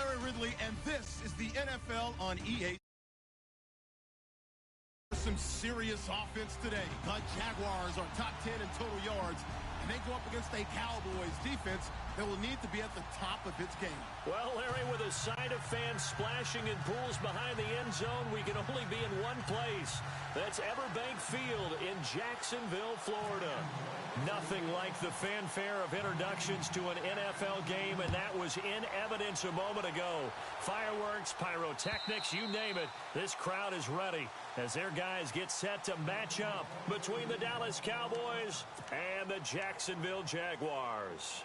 Larry Ridley, and this is the NFL on EA. Some serious offense today. The Jaguars are top 10 in total yards, and they go up against a Cowboys defense that will need to be at the top of its game. Well, Larry, with a side of fans splashing in pools behind the end zone, we can only be in one place. That's Everbank Field in Jacksonville, Florida. Nothing like the fanfare of introductions to an NFL game, and that was in evidence a moment ago. Fireworks, pyrotechnics, you name it. This crowd is ready as their guys get set to match up between the Dallas Cowboys and the Jacksonville Jaguars.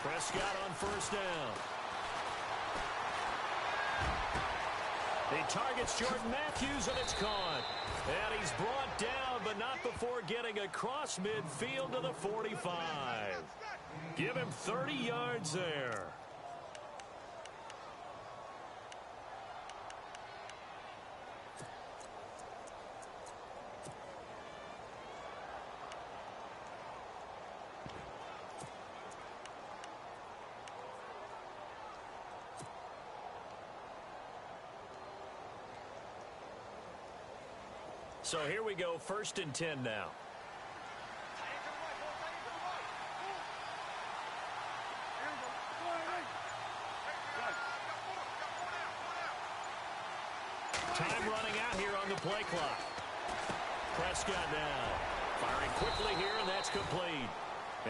Prescott on first down. He targets Jordan Matthews, and it's caught. And he's brought down, but not before getting across midfield to the 45. Give him 30 yards there. So here we go, 1st and 10 now. Time running out here on the play clock. Prescott now. Firing quickly here, and that's complete.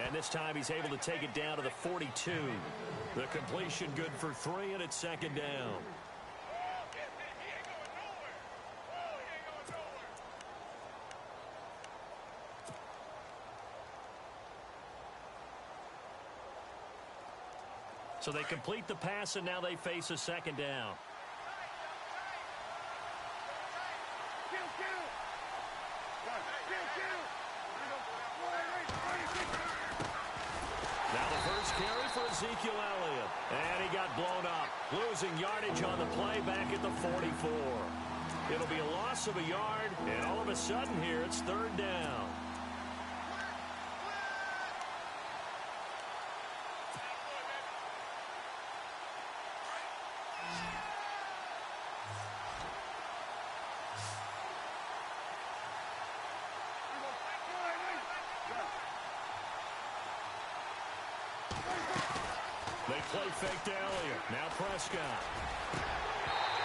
And this time he's able to take it down to the 42. The completion good for 3, and it's 2nd down. So they complete the pass, and now they face a 2nd down. Now the first carry for Ezekiel Elliott. And he got blown up. Losing yardage on the play back at the 44. It'll be a loss of a yard, and all of a sudden here it's 3rd down. They play fake to Elliott. Now Prescott.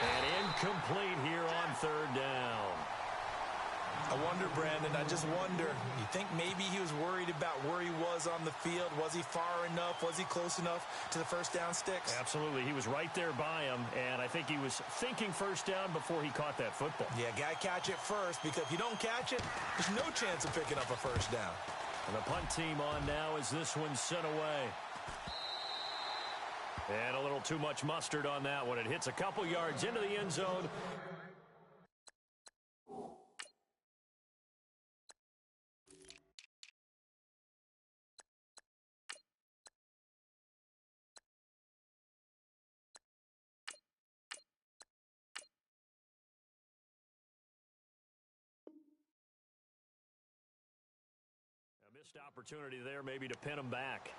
And incomplete here on 3rd down. I wonder, Brandon, I just wonder, you think maybe he was worried about where he was on the field? Was he far enough? Was he close enough to the 1st down sticks? Absolutely. He was right there by him, and I think he was thinking 1st down before he caught that football. Yeah, got to catch it first, because if you don't catch it, there's no chance of picking up a 1st down. And the punt team on now as this one's sent away. And a little too much mustard on that one. It hits a couple yards into the end zone. A missed opportunity there maybe to pin him back.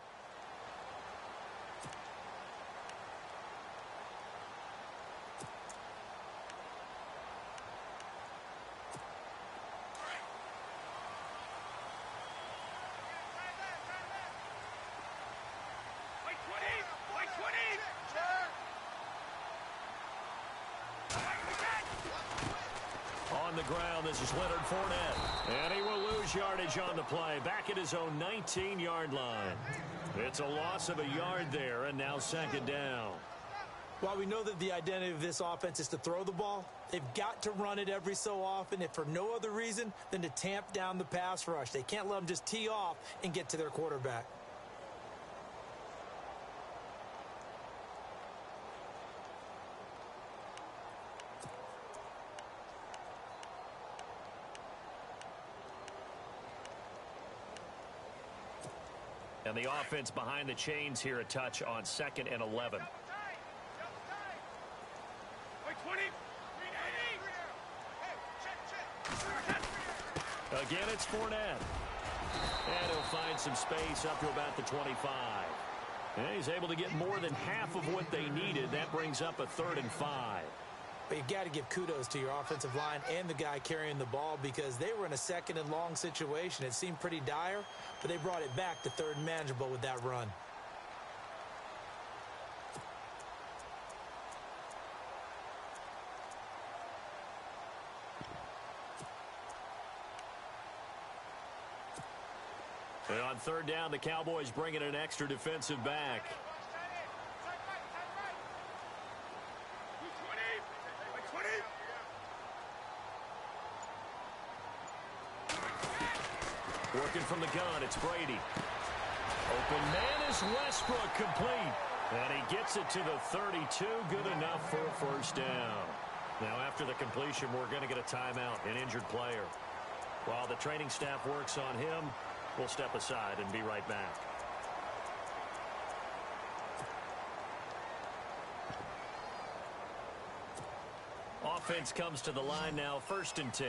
On the ground, this is Leonard Fournette. And he will lose yardage on the play. Back at his own 19-yard line. It's a loss of a yard there, and now 2nd down. While we know that the identity of this offense is to throw the ball, they've got to run it every so often, if for no other reason than to tamp down the pass rush. They can't let them just tee off and get to their quarterback. And the offense behind the chains here a touch on 2nd and 11. Again, it's Fournette. And he'll find some space up to about the 25. And he's able to get more than half of what they needed. That brings up a 3rd and 5. But you got to give kudos to your offensive line and the guy carrying the ball because they were in a 2nd and long situation. It seemed pretty dire, but they brought it back to 3rd and manageable with that run. And on 3rd down, the Cowboys bring in an extra defensive back. Working from the gun, it's Brady. Open man is Westbrook, complete. And he gets it to the 32, good enough for a 1st down. Now after the completion, we're going to get a timeout, an injured player. While the training staff works on him, we'll step aside and be right back. Offense comes to the line now, 1st and 10.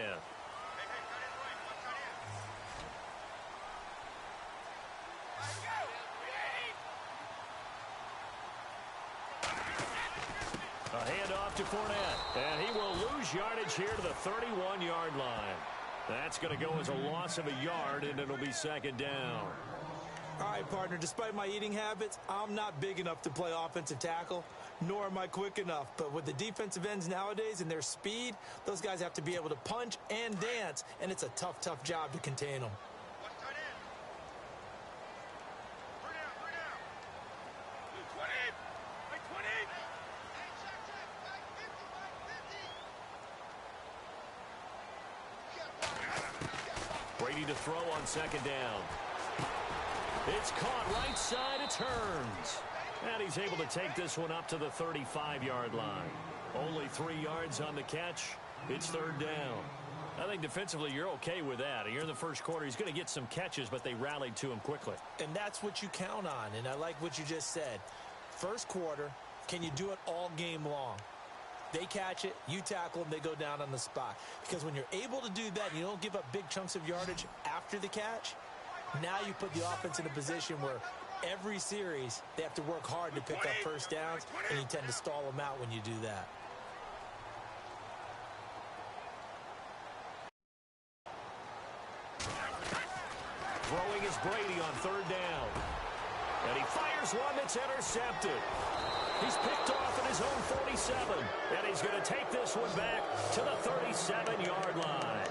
A handoff to Fournette, and he will lose yardage here to the 31-yard line. That's going to go as a loss of a yard, and it'll be 2nd down. All right, partner, despite my eating habits, I'm not big enough to play offensive tackle, nor am I quick enough. But with the defensive ends nowadays and their speed, those guys have to be able to punch and dance, and it's a tough, tough job to contain them. Brady to throw on 2nd down. It's caught right side, it turns. And he's able to take this one up to the 35-yard line. Only 3 yards on the catch. It's 3rd down. I think defensively you're okay with that. You're in the 1st quarter. He's going to get some catches, but they rallied to him quickly. And that's what you count on, and I like what you just said. 1st quarter, can you do it all game long? They catch it, you tackle them, they go down on the spot. Because when you're able to do that and you don't give up big chunks of yardage after the catch, now you put the offense in a position where every series they have to work hard to pick up 1st downs, and you tend to stall them out when you do that. Throwing is Brady on 3rd down. And he fires one that's intercepted. He's picked off at his own 47, and he's going to take this one back to the 37-yard line.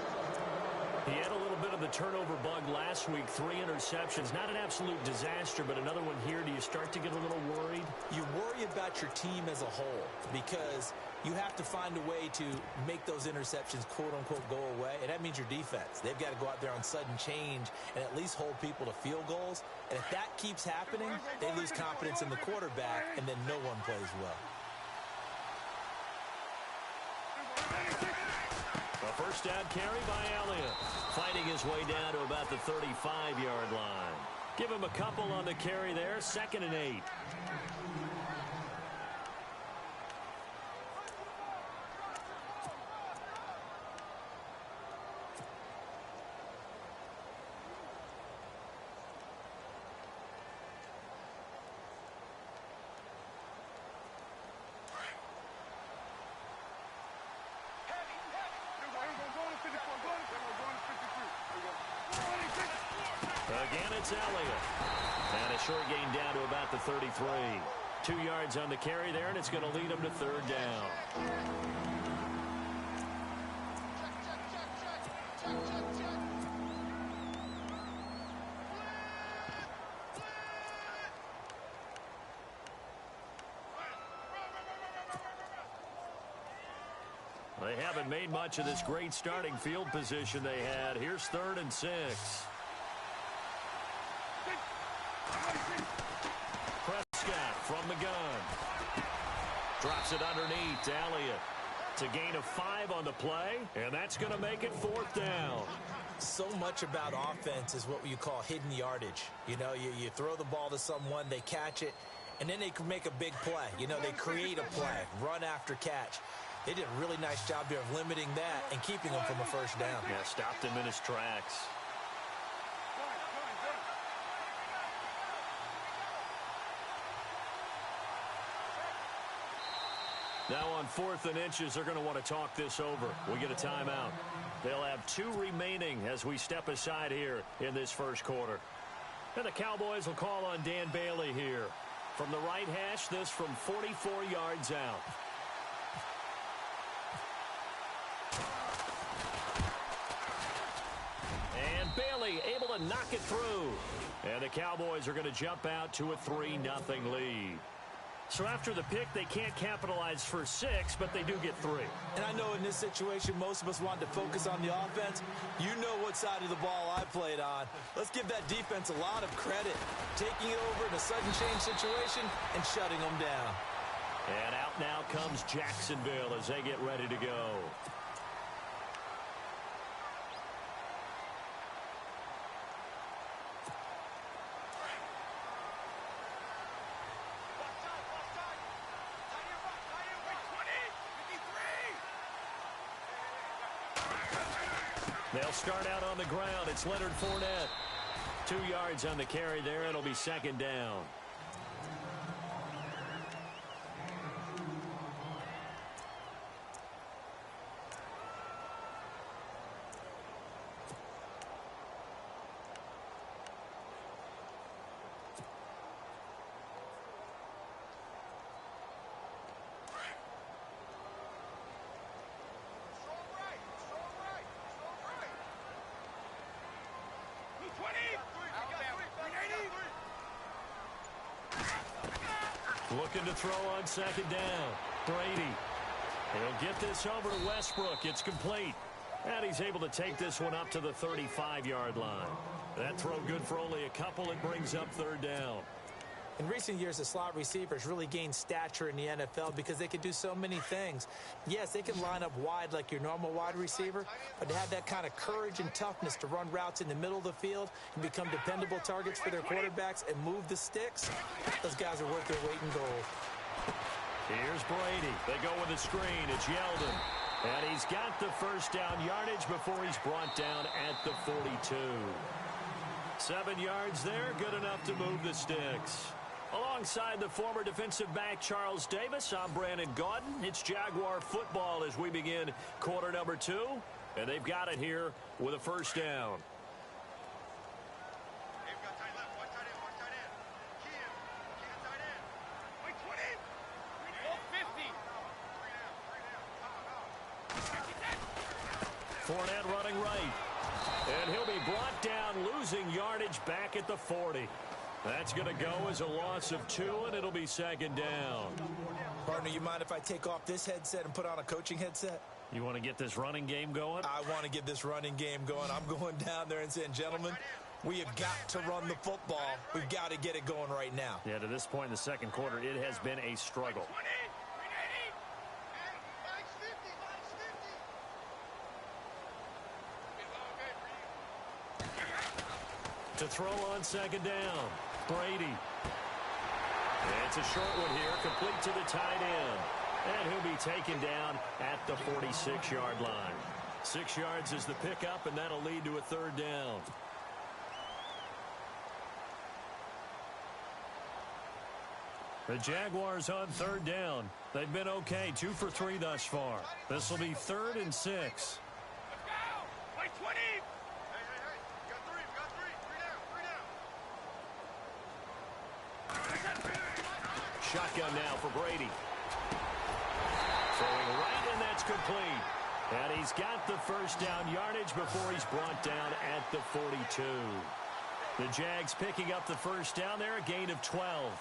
He had a little bit of the turnover bug last week, 3 interceptions. Not an absolute disaster, but another one here. Do you start to get a little worried? You worry about your team as a whole because you have to find a way to make those interceptions, quote-unquote, go away, and that means your defense. They've got to go out there on sudden change and at least hold people to field goals. And if that keeps happening, they lose confidence in the quarterback, and then no one plays well. A 1st down carry by Elliott. Fighting his way down to about the 35-yard line. Give him a couple on the carry there, 2nd and 8. Again, it's Elliott. And a short gain down to about the 33. 2 yards on the carry there, and it's going to lead him to 3rd down. They haven't made much of this great starting field position they had. Here's 3rd and 6. Prescott from the gun. Drops it underneath to Elliott. It's a gain of 5 on the play, and that's going to make it 4th down. So much about offense is what you call hidden yardage. You know, you throw the ball to someone, they catch it, and then they can make a big play. You know, they create a play, run after catch. They did a really nice job there of limiting that and keeping him from a first down. Yeah, stopped him in his tracks. Now on 4th and inches, they're going to want to talk this over. We get a timeout. They'll have 2 remaining as we step aside here in this first quarter. And the Cowboys will call on Dan Bailey here. From the right hash, this from 44 yards out. And Bailey able to knock it through. And the Cowboys are going to jump out to a 3-0 lead. So after the pick, they can't capitalize for 6, but they do get 3. And I know in this situation, most of us want to focus on the offense. You know what side of the ball I played on. Let's give that defense a lot of credit. Taking it over in a sudden change situation and shutting them down. And out now comes Jacksonville as they get ready to go. They'll start out on the ground. It's Leonard Fournette. 2 yards on the carry there. It'll be 2nd down. Looking to throw on 2nd down. Brady. He'll get this over to Westbrook. It's complete. And he's able to take this one up to the 35-yard line. That throw good for only a couple. It brings up 3rd down. In recent years, the slot receivers really gained stature in the NFL because they can do so many things. Yes, they can line up wide like your normal wide receiver, but to have that kind of courage and toughness to run routes in the middle of the field and become dependable targets for their quarterbacks and move the sticks, those guys are worth their weight in gold. Here's Brady. They go with a screen. It's Yeldon. And he's got the first down yardage before he's brought down at the 42. 7 yards there, good enough to move the sticks. Alongside the former defensive back Charles Davis, I'm Brandon Gaudin. It's Jaguar football as we begin quarter number 2. And they've got it here with a first down. Fournette running right. And he'll be brought down, losing yardage back at the 40. That's going to go as a loss of 2, and it'll be 2nd down. Partner, you mind if I take off this headset and put on a coaching headset? You want to get this running game going? I want to get this running game going. I'm going down there and saying, gentlemen, we have got to run the football. We've got to get it going right now. Yeah, to this point in the second quarter, it has been a struggle. To throw on 2nd down, Brady. It's a short one here, complete to the tight end. And he'll be taken down at the 46-yard line. 6 yards is the pickup, and that'll lead to a 3rd down. The Jaguars on 3rd down. They've been okay, 2 for 3 thus far. This will be 3rd and 6. Shotgun now for Brady. Throwing right, and that's complete. And he's got the first down yardage before he's brought down at the 42. The Jags picking up the first down there, a gain of 12.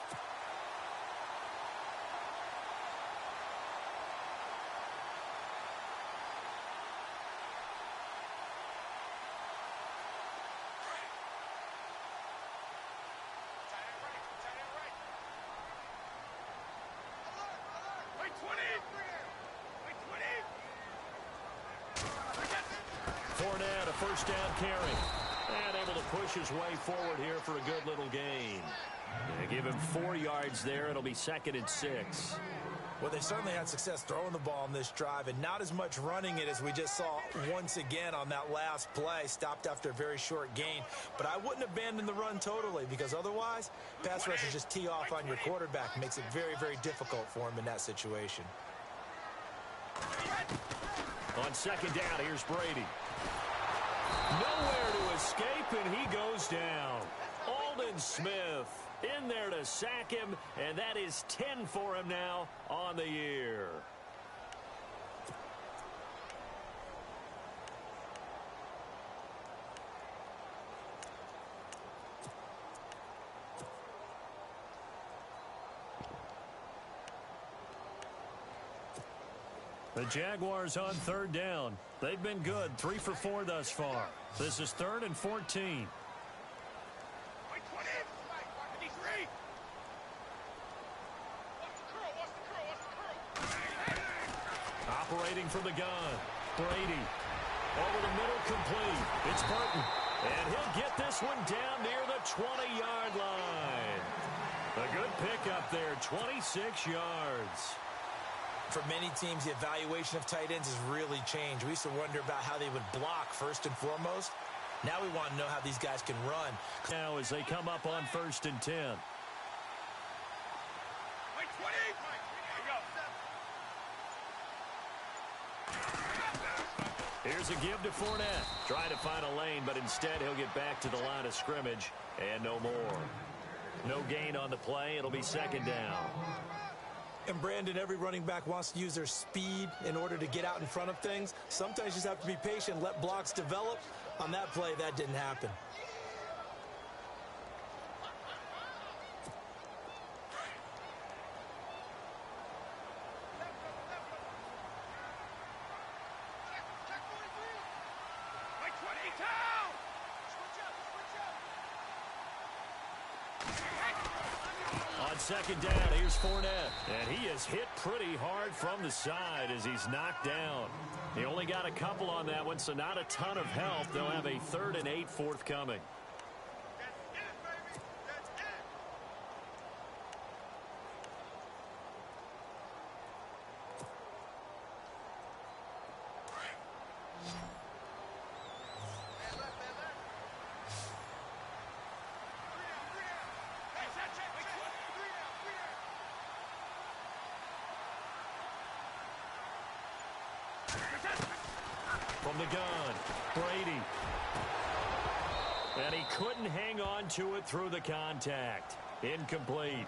Fournette, a first down carry. And able to push his way forward here for a good little gain. They give him 4 yards there. It'll be 2nd and 6. Well, they certainly had success throwing the ball in this drive, and not as much running it as we just saw once again on that last play. Stopped after a very short gain. But I wouldn't abandon the run totally, because otherwise, pass rushers just tee off on your quarterback. Makes it very, very difficult for him in that situation. On 2nd down, here's Brady. Nowhere to escape, and he goes down. Aldon Smith in there to sack him, and that is 10 for him now on the year. The Jaguars on 3rd down. They've been good, 3 for 4 thus far. This is 3rd and 14. Operating from the gun. Brady. Over the middle, complete. It's Burton. And he'll get this one down near the 20-yard line. A good pickup there, 26 yards. For many teams, the evaluation of tight ends has really changed. We used to wonder about how they would block first and foremost. Now we want to know how these guys can run. Now as they come up on 1st and 10. Here's a give to Fournette. Trying to find a lane, but instead he'll get back to the line of scrimmage. And no more. No gain on the play. It'll be 2nd down. And Brandon, every running back wants to use their speed in order to get out in front of things. Sometimes you just have to be patient, let blocks develop. On that play, that didn't happen. On 2nd down, here's Fournette. And he is hit pretty hard from the side as he's knocked down. He only got a couple on that one, so not a ton of help. They'll have a 3rd and 8 forthcoming. From the gun, Brady. And he couldn't hang on to it through the contact. Incomplete.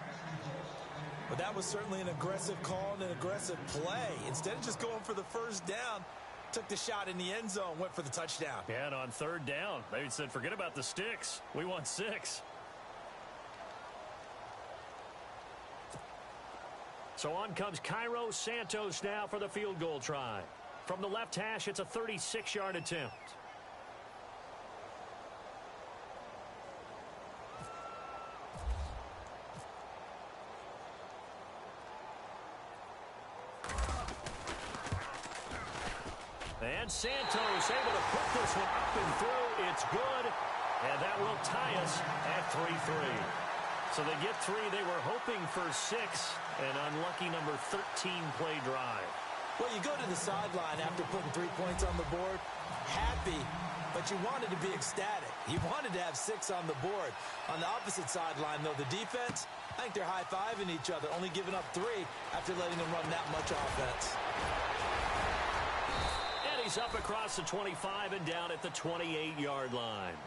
But that was certainly an aggressive call and an aggressive play. Instead of just going for the first down, took the shot in the end zone, went for the touchdown. Yeah, and on 3rd down, they said, forget about the sticks. We want 6. So on comes Cairo Santos now for the field goal try. From the left hash, it's a 36-yard attempt. And Santos able to put this one up and through. It's good. And that will tie us at 3-3. So they get 3. They were hoping for 6. An unlucky number 13 play drive. Well, you go to the sideline after putting 3 points on the board, happy, but you wanted to be ecstatic. You wanted to have 6 on the board. On the opposite sideline, though, the defense, I think they're high-fiving each other, only giving up 3 after letting them run that much offense. And he's up across the 25 and down at the 28-yard line.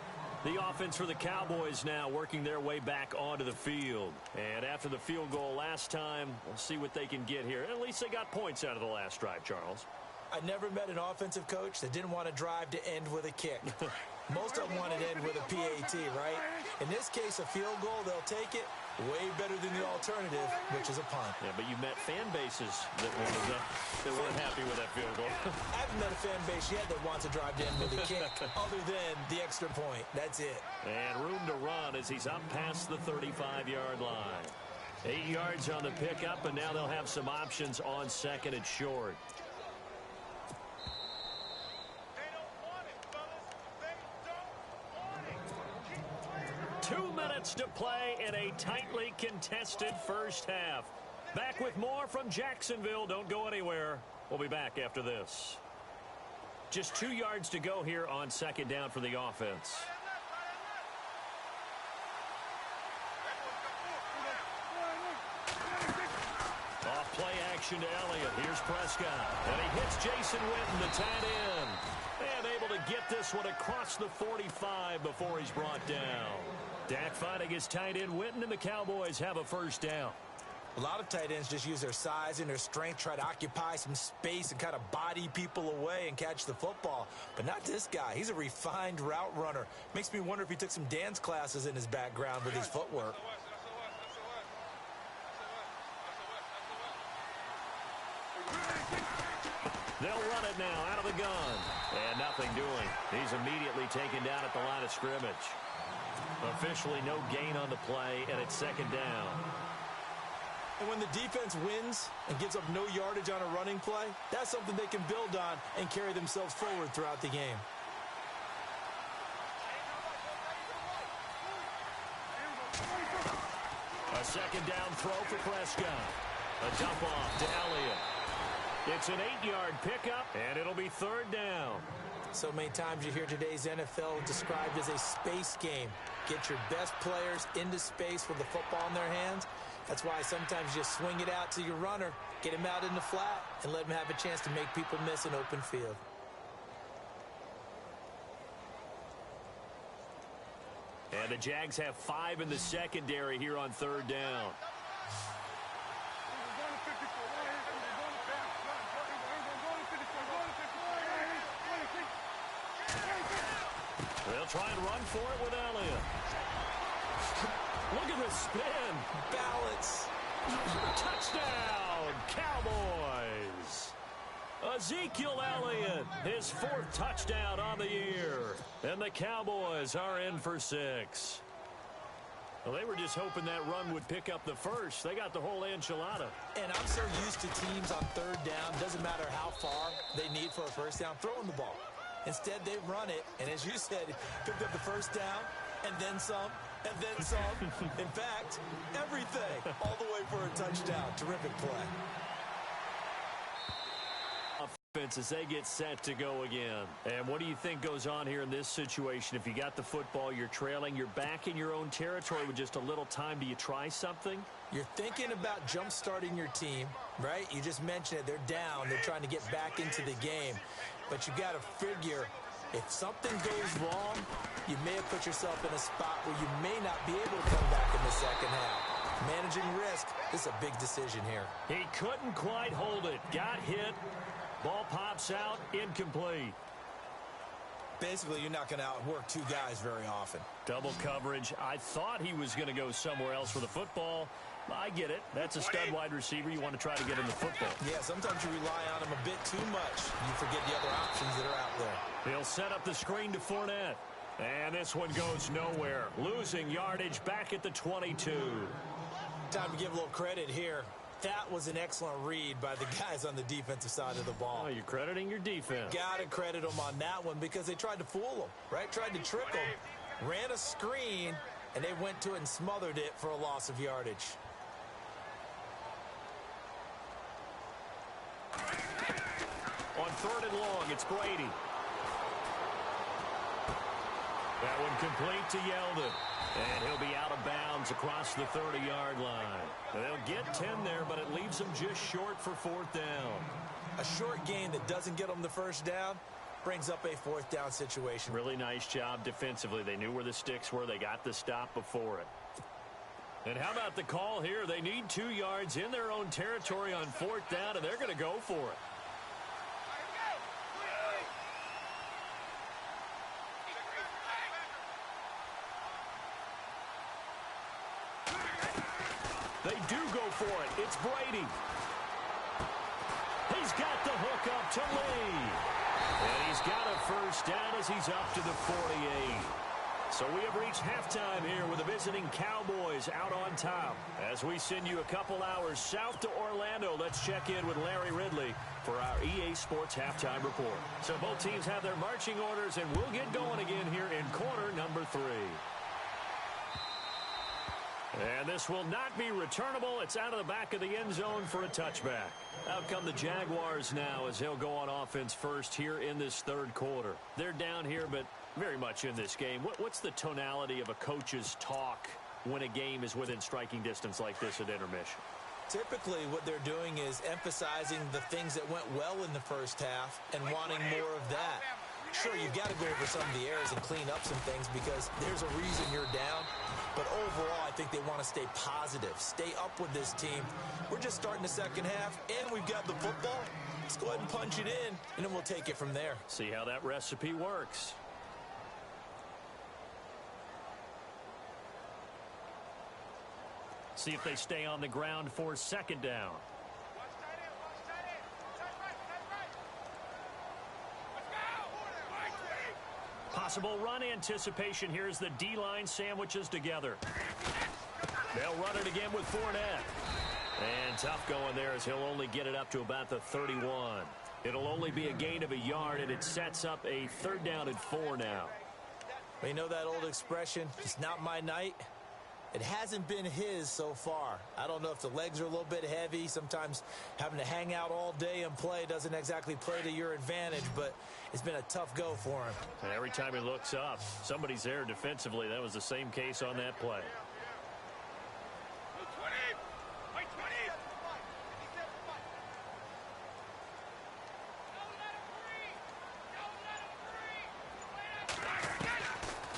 The offense for the Cowboys now working their way back onto the field. And after the field goal last time, we'll see what they can get here. At least they got points out of the last drive, Charles. I never met an offensive coach that didn't want to drive to end with a kick. Most of them want to end with a PAT, right? In this case, a field goal, they'll take it. Way better than the alternative, which is a punt. Yeah, but you met fan bases that weren't happy with that field goal. I haven't met a fan base yet that wants to drive to end with a kick other than the extra point. That's it. And room to run as he's up past the 35-yard line. 8 yards on the pickup, and now they'll have some options on 2nd and short. 2 minutes to play in a tightly contested first half. Back with more from Jacksonville. Don't go anywhere. We'll be back after this. Just 2 yards to go here on second down for the offense. Off play action to Elliott. Here's Prescott. And he hits Jason Witten, the tight end. And able to get this one across the 45 before he's brought down. Dak finding his tight end Witten, and the Cowboys have a first down. A lot of tight ends just use their size and their strength, try to occupy some space and kind of body people away and catch the football. But not this guy. He's a refined route runner. Makes me wonder if he took some dance classes in his background with his footwork. They'll run it now out of the gun. And nothing doing. He's immediately taken down at the line of scrimmage. Officially no gain on the play, and it's second down. And when the defense wins and gives up no yardage on a running play, that's something they can build on and carry themselves forward throughout the game. A second down throw for Prescott. A dump off to Elliott. It's an 8-yard pickup, and it'll be third down. So many times you hear today's NFL described as a space game. Get your best players into space with the football in their hands. That's why sometimes you swing it out to your runner, get him out in the flat, and let him have a chance to make people miss an open field. And the Jags have 5 in the secondary here on third down. They'll try and run for it with Elliott. Look at the spin. Balance. Touchdown, Cowboys. Ezekiel Elliott, his 4th touchdown on the year. And the Cowboys are in for 6. Well, they were just hoping that run would pick up the first. They got the whole enchilada. And I'm so used to teams on third down, doesn't matter how far they need for a first down, throwing the ball. Instead, they run it, and as you said, picked up the first down, and then some, and then some. In fact, everything, all the way for a touchdown. Terrific play. As they get set to go again. And what do you think goes on here in this situation? If you got the football, you're trailing, you're back in your own territory with just a little time. Do you try something? You're thinking about jump-starting your team, right? You just mentioned it. They're down. They're trying to get back into the game. But you got to figure, if something goes wrong, you may have put yourself in a spot where you may not be able to come back in the second half. Managing risk, this is a big decision here. He couldn't quite hold it. Got hit. Ball pops out, incomplete. Basically, you're not going to outwork 2 guys very often. Double coverage. I thought he was going to go somewhere else for the football. I get it. That's a stud wide receiver. You want to try to get him the football. Yeah, sometimes you rely on him a bit too much. You forget the other options that are out there. He'll set up the screen to Fournette. And this one goes nowhere. Losing yardage back at the 22. Time to give a little credit here. That was an excellent read by the guys on the defensive side of the ball. Oh, you're crediting your defense. Got to credit them on that one because they tried to fool them, right? Tried to trick them, ran a screen, and they went to it and smothered it for a loss of yardage. On 3rd and long, it's Brady. That one complete to Yeldon. And he'll be out of bounds across the 30-yard line. They'll get 10 there, but it leaves them just short for 4th down. A short gain that doesn't get them the first down brings up a 4th down situation. Really nice job defensively. They knew where the sticks were. They got the stop before it. And how about the call here? They need 2 yards in their own territory on 4th down, and they're going to go for it. They do go for it. It's Brady. He's got the hook up to Lee. And he's got a first down as he's up to the 48. So we have reached halftime here with the visiting Cowboys out on top. As we send you a couple hours south to Orlando, let's check in with Larry Ridley for our EA Sports Halftime Report. So both teams have their marching orders, and we'll get going again here in quarter number 3. And this will not be returnable. It's out of the back of the end zone for a touchback. Out come the Jaguars now as they'll go on offense first here in this third quarter. They're down here, but very much in this game. What's the tonality of a coach's talk when a game is within striking distance like this at intermission? Typically, what they're doing is emphasizing the things that went well in the first half and wanting more of that. Sure, you've got to go over some of the errors and clean up some things because there's a reason you're down. But overall, I think they want to stay positive, stay up with this team. We're just starting the second half, and we've got the football. Let's go ahead and punch it in, and then we'll take it from there. See how that recipe works. See if they stay on the ground for second down. Possible run anticipation. Here's the D-line sandwiches together. They'll run it again with Fournette. And tough going there as he'll only get it up to about the 31. It'll only be a gain of a yard, and it sets up a 3rd down and 4 now. You know that old expression, it's not my night? It hasn't been his so far. I don't know if the legs are a little bit heavy. Sometimes having to hang out all day and play doesn't exactly play to your advantage, but it's been a tough go for him. And every time he looks up, somebody's there defensively. That was the same case on that play.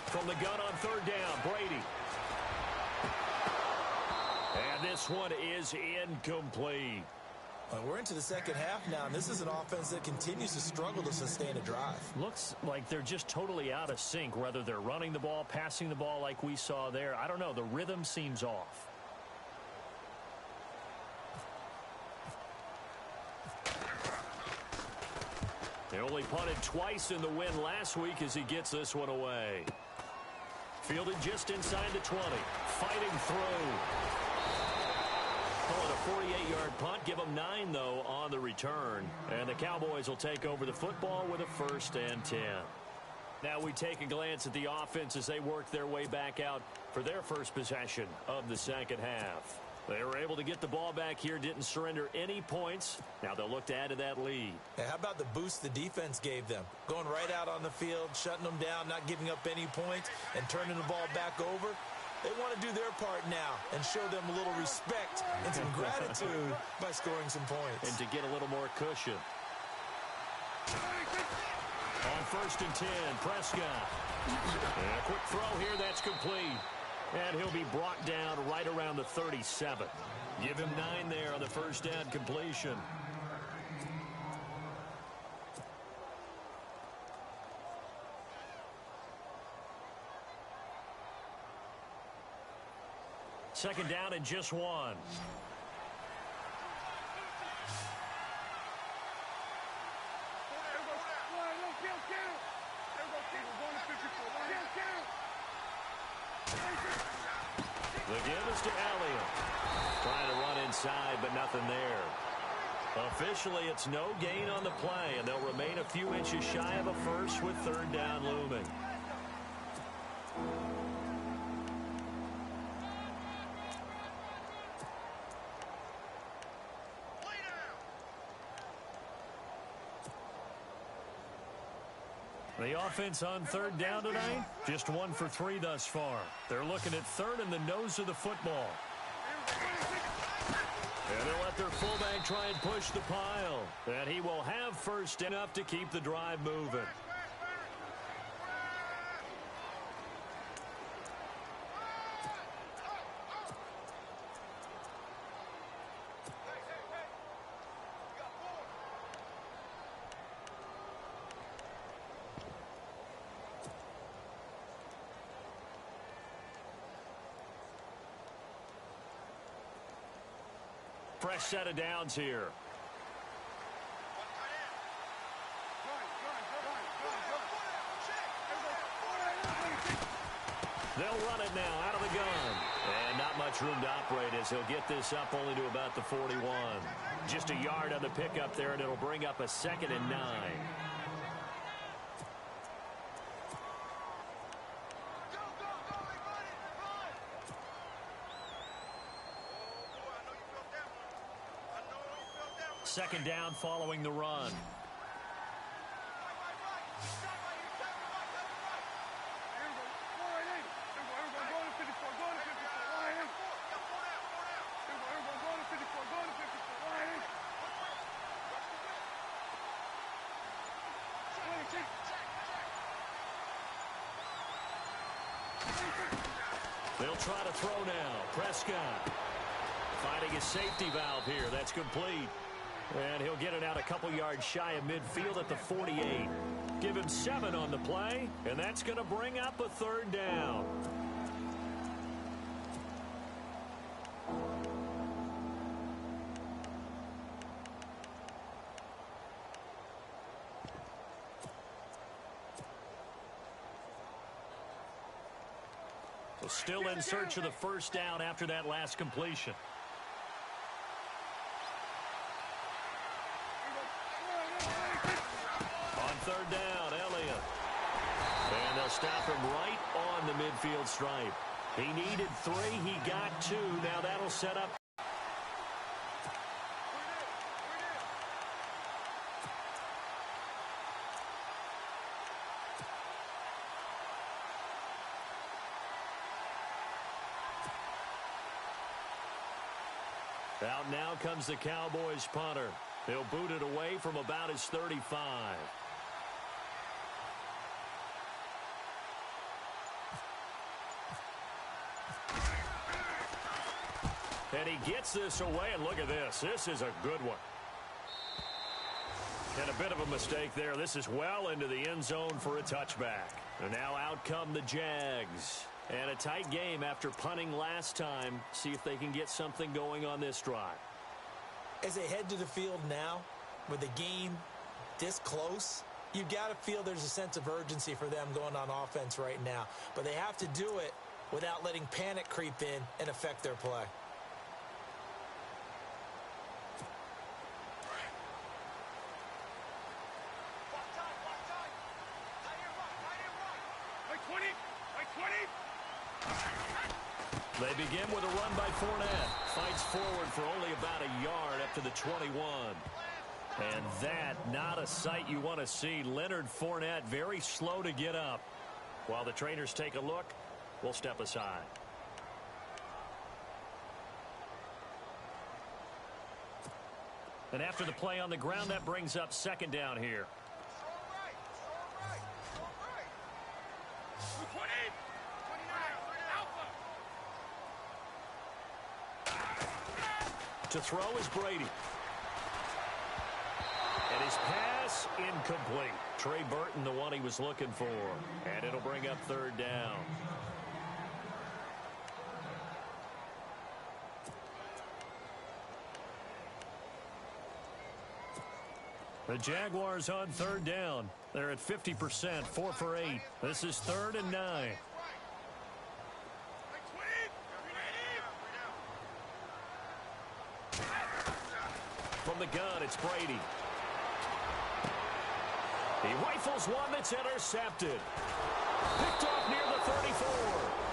From the gun on 3rd down, Brady. And this one is incomplete. We're into the second half now, and this is an offense that continues to struggle to sustain a drive. Looks like they're just totally out of sync, whether they're running the ball, passing the ball like we saw there. I don't know. The rhythm seems off. They only punted twice in the win last week as he gets this one away. Fielded just inside the 20. Fighting through. Call it a 48-yard punt. Give them 9, though, on the return. And the Cowboys will take over the football with a 1st and 10. Now we take a glance at the offense as they work their way back out for their first possession of the second half. They were able to get the ball back here, didn't surrender any points. Now they'll look to add to that lead. Hey, how about the boost the defense gave them? Going right out on the field, shutting them down, not giving up any points, and turning the ball back over. They want to do their part now and show them a little respect and some gratitude by scoring some points. And to get a little more cushion. On 1st and 10, Prescott. And a quick throw here, that's complete. And he'll be brought down right around the 37. Give him 9 there on the 1st down completion. Second down and just 1. The give is to Elliott. Trying to run inside, but nothing there. Officially, it's no gain on the play, and they'll remain a few inches shy of a first with 3rd down looming. The offense on 3rd down tonight, just 1 for 3 thus far. They're looking at 3rd and the nose of the football. And they'll let their fullback try and push the pile. And he will have 1st enough to keep the drive moving. Fresh set of downs here. They'll run it now out of the gun. And not much room to operate as he'll get this up only to about the 41. Just a yard on the pickup there, and it'll bring up a 2nd and 9. Second down following the run. They'll try to throw now. Prescott finding his safety valve here. That's complete. And he'll get it out a couple yards shy of midfield at the 48. Give him 7 on the play, and that's going to bring up a third down. So still in search of the first down after that last completion. On third down, Elliott. And they'll stop him right on the midfield stripe. He needed 3. He got 2. Now that'll set up. Out now comes the Cowboys punter. He'll boot it away from about his 35. And he gets this away, and look at this. This is a good one. And a bit of a mistake there. This is well into the end zone for a touchback. And now out come the Jags. And a tight game after punting last time. See if they can get something going on this drive. As they head to the field now, with the game this close, you've got to feel there's a sense of urgency for them going on offense right now. But they have to do it without letting panic creep in and affect their play. They begin with a run by Fournette. Fights forward for only about a yard up to the 21. And that, not a sight you want to see. Leonard Fournette very slow to get up. While the trainers take a look, we'll step aside. And after the play on the ground, that brings up second down here. To throw is Brady. And his pass incomplete. Trey Burton, the one he was looking for. And it'll bring up third down. The Jaguars on third down. They're at 50%, 4 for 8. This is 3rd and 9. From the gun, it's Brady. He rifles one that's intercepted. Picked off near the 34.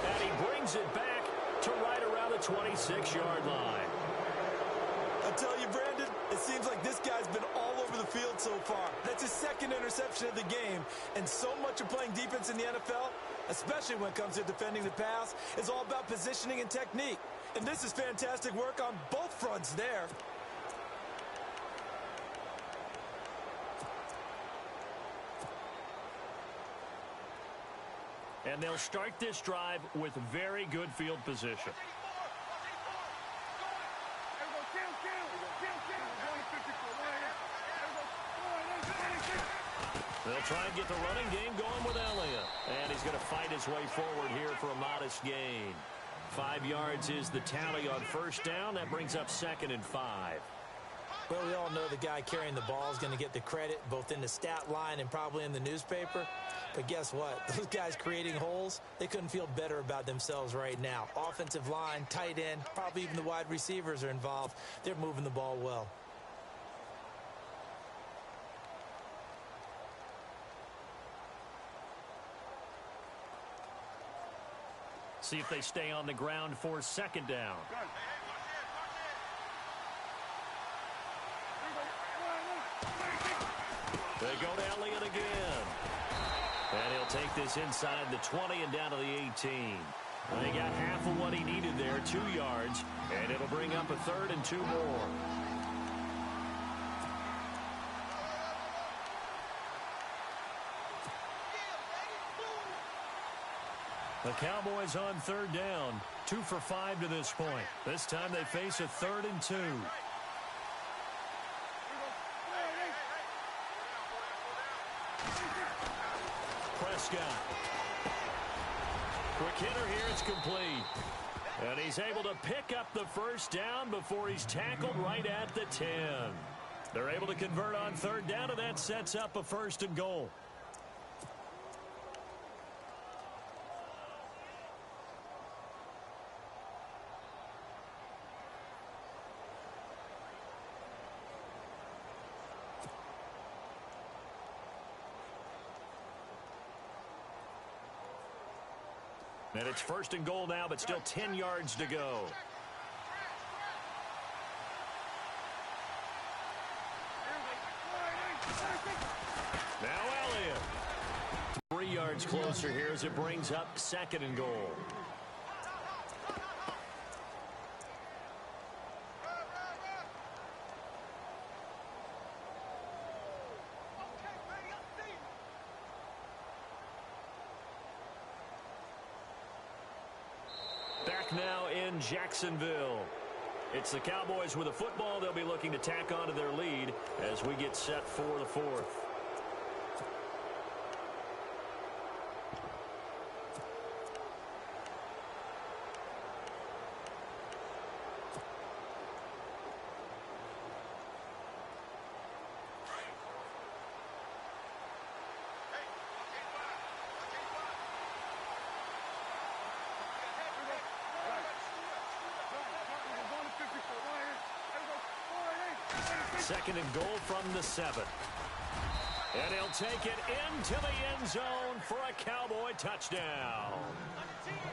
And he brings it back to right around the 26-yard line. I tell you, Brandon, it seems like this guy's been all over the field so far. That's his 2nd interception of the game. And so much of playing defense in the NFL, especially when it comes to defending the pass, is all about positioning and technique. And this is fantastic work on both fronts there. And they'll start this drive with very good field position. They'll try and get the running game going with Elliott. And he's going to fight his way forward here for a modest gain. 5 yards is the tally on first down. That brings up 2nd and 5. Well, we all know the guy carrying the ball is going to get the credit both in the stat line and probably in the newspaper. But guess what? Those guys creating holes, they couldn't feel better about themselves right now. Offensive line, tight end, probably even the wide receivers are involved. They're moving the ball well. See if they stay on the ground for second down. They go to Elliott again. And he'll take this inside the 20 and down to the 18. They got half of what he needed there, 2 yards, and it'll bring up a 3rd and 2 more. The Cowboys on 3rd down, 2 for 5 to this point. This time they face a 3rd and 2. Prescott. Quick hitter here, it's complete. And he's able to pick up the first down before he's tackled right at the 10. They're able to convert on 3rd down, and that sets up a 1st and goal. And it's 1st and goal now, but still 10 yards to go. Now Elliott. 3 yards closer here as it brings up 2nd and goal. Back now in Jacksonville. It's the Cowboys with a football. They'll be looking to tack onto their lead as we get set for the 4th. Second and goal from the 7. And he'll take it into the end zone for a Cowboy touchdown.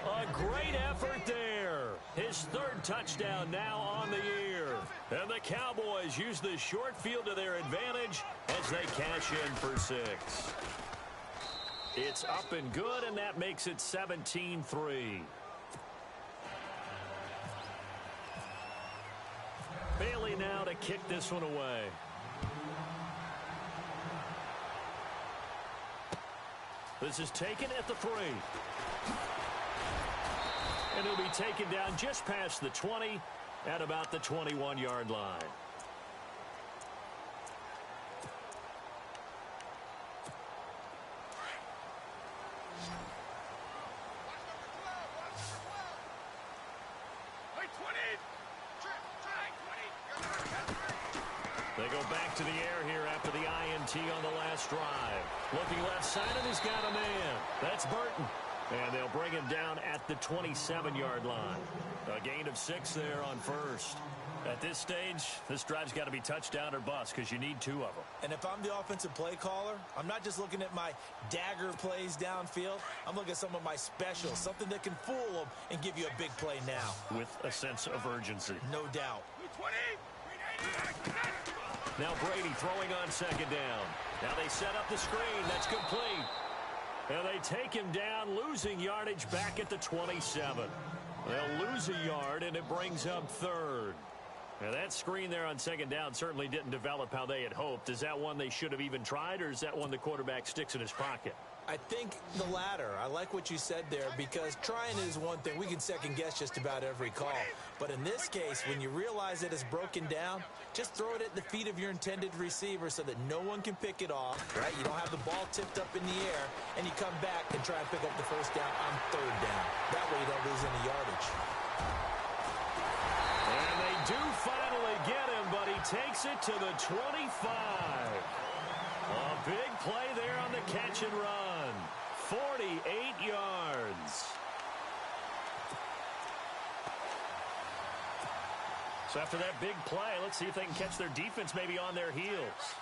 A great effort there. His 3rd touchdown now on the year. And the Cowboys use the short field to their advantage as they cash in for 6. It's up and good, and that makes it 17-3. Bailey now to kick this one away. This is taken at the 3. And he'll be taken down just past the 20 at about the 21-yard line. They go back to the air here after the INT on the last drive. Looking left side, and he's got a man. That's Burton. And they'll bring him down at the 27-yard line. A gain of 6 there on 1st. At this stage, this drive's got to be touchdown or bust because you need 2 of them. And if I'm the offensive play caller, I'm not just looking at my dagger plays downfield. I'm looking at some of my specials, something that can fool them and give you a big play now. With a sense of urgency. No doubt. Now Brady throwing on 2nd down. Now they set up the screen. That's complete. And they take him down, losing yardage back at the 27. They'll lose a yard, and it brings up 3rd. Now that screen there on 2nd down certainly didn't develop how they had hoped. Is that one they should have even tried, or is that one the quarterback sticks in his pocket? I think the latter. I like what you said there, because trying is one thing. We can second-guess just about every call. But in this case, when you realize that it's broken down, just throw it at the feet of your intended receiver so that no one can pick it off, right? You don't have the ball tipped up in the air, and you come back and try and pick up the first down on 3rd down. That way you don't lose any yardage. And they do finally get him, but he takes it to the 25. A big play there on the catch and run. 48 yards. So after that big play, let's see if they can catch their defense maybe on their heels.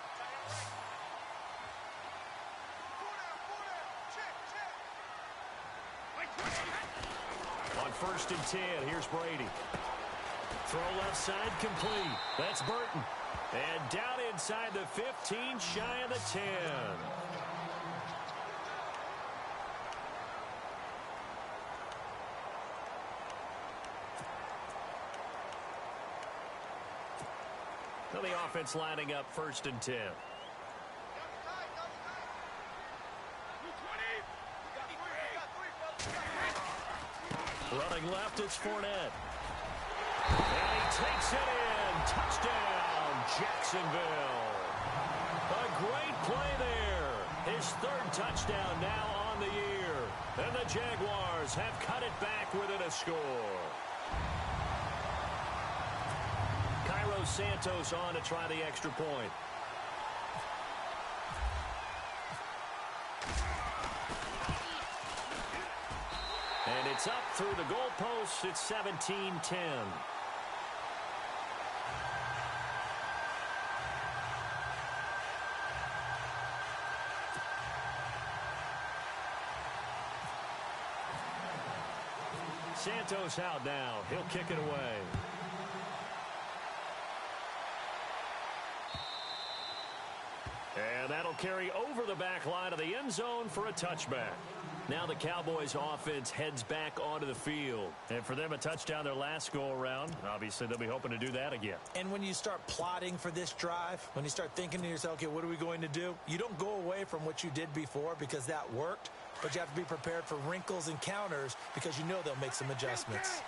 On 1st and 10, here's Brady. Throw left side complete. That's Burton. And down inside the 15, shy of the 10. Now the offense lining up 1st and 10. Running left, it's Fournette. And he takes it in. Touchdown, Jacksonville. A great play there. His 3rd touchdown now on the year. And the Jaguars have cut it back within a score. Cairo Santos on to try the extra point. And it's up through the goalposts. It's 17-10. Santos out now. He'll kick it away. And that'll carry over the back line of the end zone for a touchback. Now the Cowboys offense heads back onto the field. And for them, a touchdown their last go-around. Obviously, they'll be hoping to do that again. And when you start plotting for this drive, when you start thinking to yourself, okay, what are we going to do? You don't go away from what you did before because that worked. But you have to be prepared for wrinkles and counters because you know they'll make some adjustments.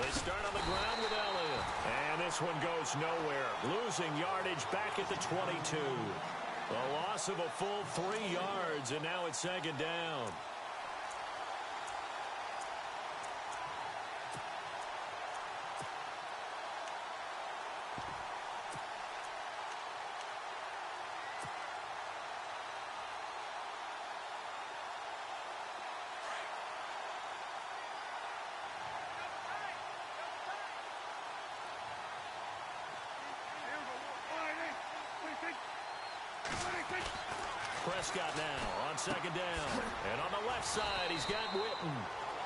They start on the ground with Elliott. And this one goes nowhere. Losing yardage back at the 22. A loss of a full 3 yards, and now it's 2nd down. Prescott now on 2nd down. And on the left side, he's got Witten.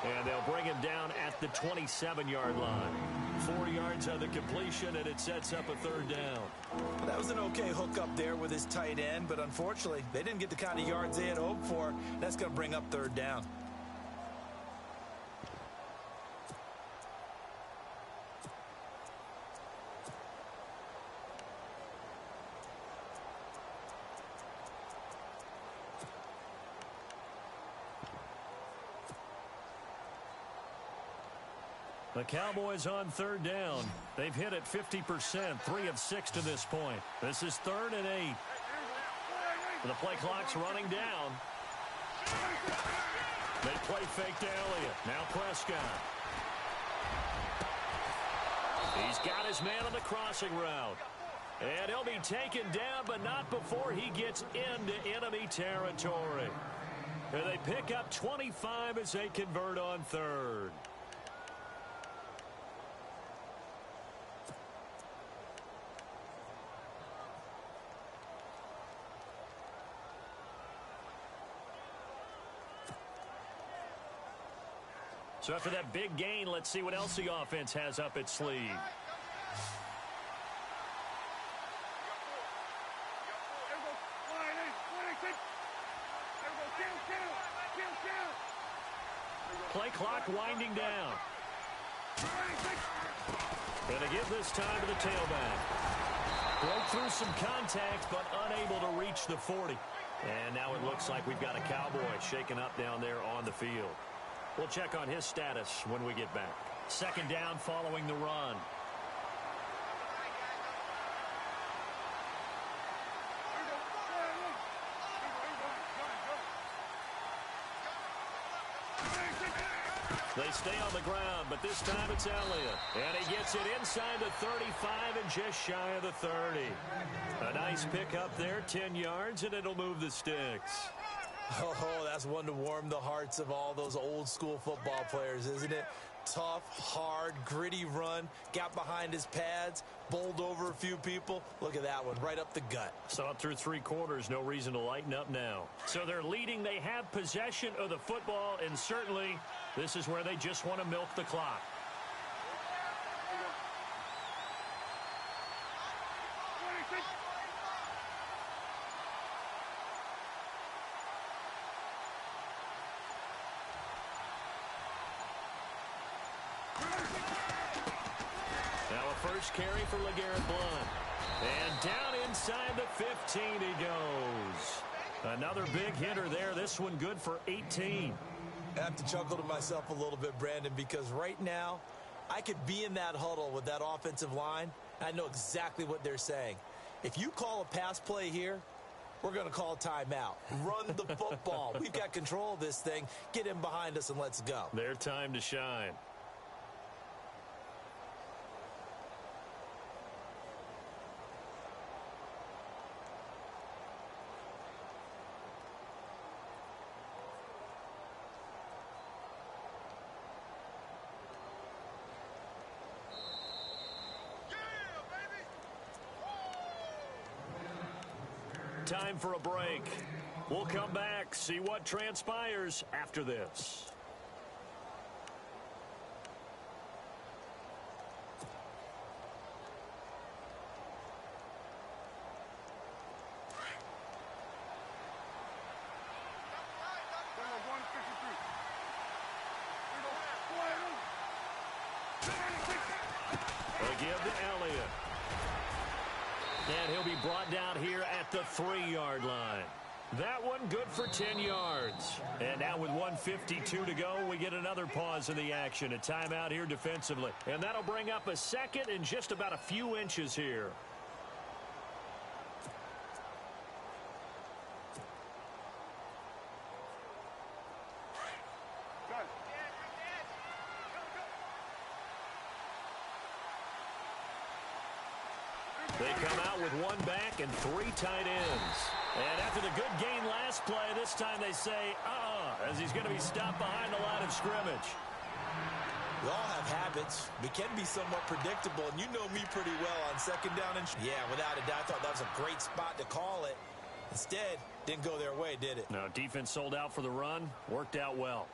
And they'll bring him down at the 27-yard line. 4 yards on the completion, and it sets up a 3rd down. That was an okay hookup there with his tight end, but unfortunately, they didn't get the kind of yards they had hoped for. That's going to bring up 3rd down. The Cowboys on 3rd down. They've hit it 50%, 3 of 6 to this point. This is 3rd and 8. The play clock's running down. They play fake to Elliott. Now Prescott. He's got his man on the crossing route. And he'll be taken down, but not before he gets into enemy territory. And they pick up 25 as they convert on 3rd. So after that big gain, let's see what else the offense has up its sleeve. Play clock winding down. Gonna give this time to the tailback. Broke through some contact, but unable to reach the 40. And now it looks like we've got a Cowboy shaken up down there on the field. We'll check on his status when we get back. 2nd down following the run. They stay on the ground, but this time it's Elliott. And he gets it inside the 35 and just shy of the 30. A nice pickup there, 10 yards, and it'll move the sticks. Oh, that's one to warm the hearts of all those old school football players, isn't it? tough, hard, gritty run. Got behind his pads, bowled over a few people. Look at that one, right up the gut. Saw it through 3 quarters. No reason to lighten up now. So they're leading. They have possession of the football, and certainly this is where they just want to milk the clock. First carry for LeGarrette Blount. And down inside the 15 he goes. Another big hitter there. This one good for 18. I have to chuckle to myself a little bit, Brandon, because right now I could be in that huddle with that offensive line. I know exactly what they're saying. If you call a pass play here, we're going to call timeout. Run the football. We've got control of this thing. Get him behind us and let's go. Their time to shine. Time for a break. We'll come back, see what transpires after this. They give to Elliott. And he'll be brought down here at the 3-yard line. That one good for 10 yards. And now with 1:52 to go, we get another pause in the action. A timeout here defensively. And that'll bring up a second and just about a few inches here. They come out with 1 back and 3 tight ends. And after the good gain last play, this time they say, as he's going to be stopped behind the line of scrimmage. We all have habits. We can be somewhat predictable, and you know me pretty well on second down. Yeah, without a doubt, I thought that was a great spot to call it. Instead, didn't go their way, did it? No, defense sold out for the run. Worked out well.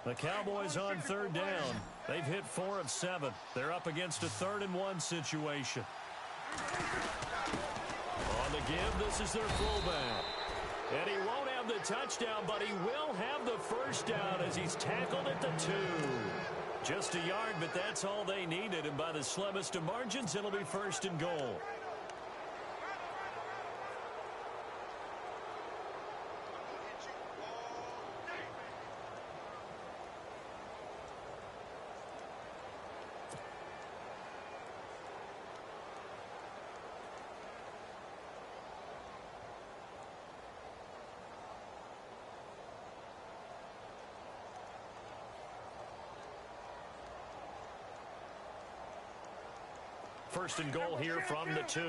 The Cowboys on 3rd down. They've hit 4 of 7. They're up against a 3rd and 1 situation. On the give, this is their fullback. And he won't have the touchdown, but he will have the first down as he's tackled at the 2. Just a yard, but that's all they needed. And by the slimmest of margins, it'll be 1st and goal. First and goal here from the 2.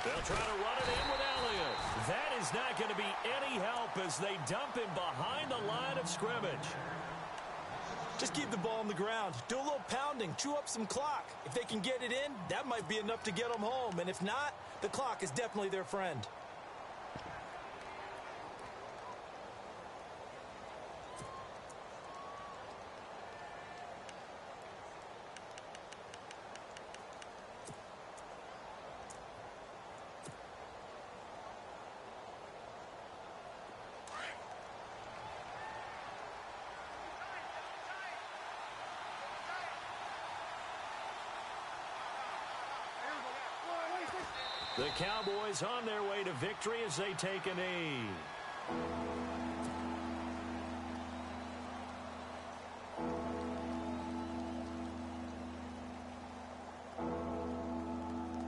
They'll try to run it in with Elliott. That is not going to be any help as they dump him behind the line of scrimmage. Just keep the ball on the ground. Do a little pounding. Chew up some clock. If they can get it in, that might be enough to get them home. And if not, the clock is definitely their friend. The Cowboys on their way to victory as they take a knee.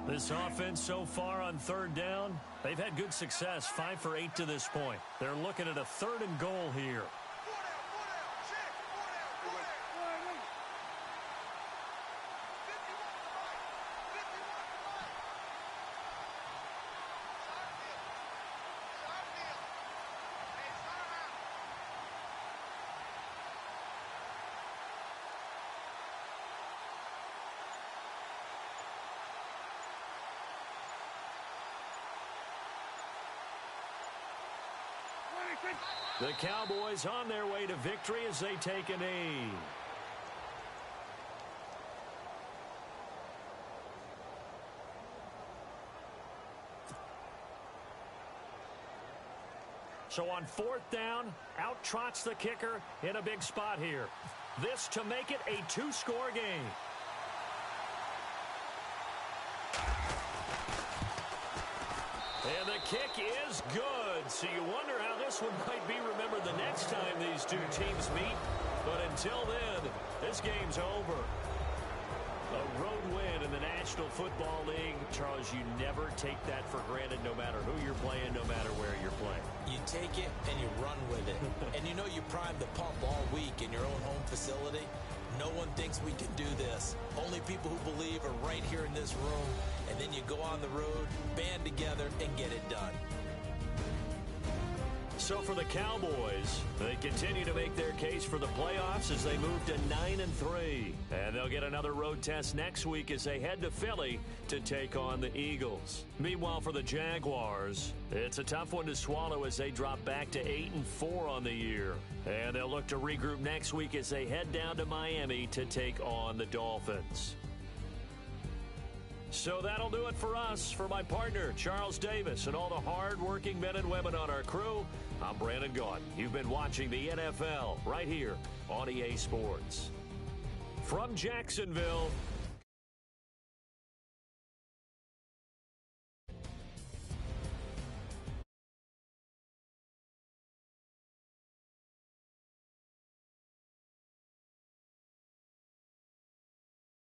This offense so far on 3rd down, they've had good success, 5 for 8 to this point. They're looking at a 3rd and goal here. The Cowboys on their way to victory as they take a knee. So on 4th down, out trots the kicker in a big spot here. This to make it a 2-score game. And the kick is good. So you wonder how this one might be remembered the next time these two teams meet. But until then, this game's over. A road win in the National Football League. Charles, you never take that for granted no matter who you're playing, no matter where you're playing. You take it and you run with it. And you know you primed the pump all week in your own home facility. No one thinks we can do this. Only people who believe are right here in this room. And then you go on the road, band together, and get it done. So for the Cowboys, they continue to make their case for the playoffs as they move to 9-3. And they'll get another road test next week as they head to Philly to take on the Eagles. Meanwhile, for the Jaguars, it's a tough one to swallow as they drop back to 8-4 on the year. And they'll look to regroup next week as they head down to Miami to take on the Dolphins. So that'll do it for us. For my partner, Charles Davis, and all the hard-working men and women on our crew, I'm Brandon Gaudin. You've been watching the NFL right here on EA Sports. From Jacksonville,